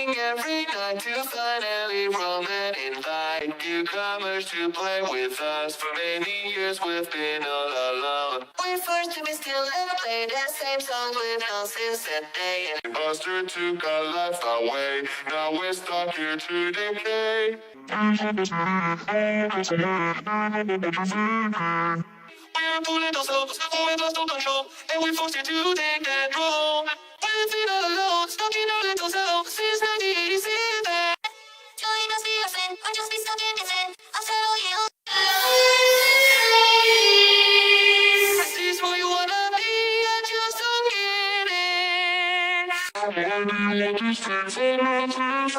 waiting every night to finally run that invite newcomers to play with us. For many years we've been all alone. We forced to be still and play the same songs with us since that day. And Buster took our life away. Now we're stuck here to decay. We're pulling ourselves before we lost all control, and we're forced to take that role. We're feeling all alone, stuck in our little selves since 1987. Join us, be our friend, or just be stuck in the sand. I'll tell you. Is this who you wanna be? I just don't get it. I wonder what this takes for my friends.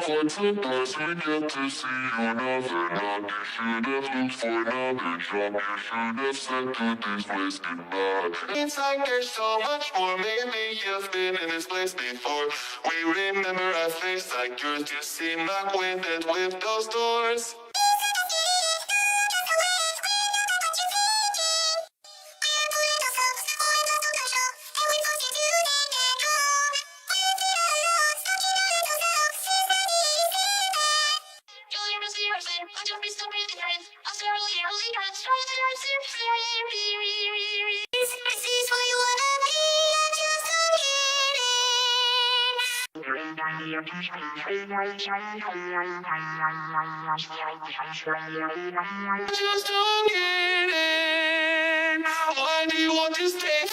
Once it does, we get to see another night. You should have looked for another job. You should have said to this place goodbye. It's like there's so much more. Maybe you've been in this place before. We remember a face like yours. You seem like wind that whipped those doors. Just don't get it. Why do you want to stay?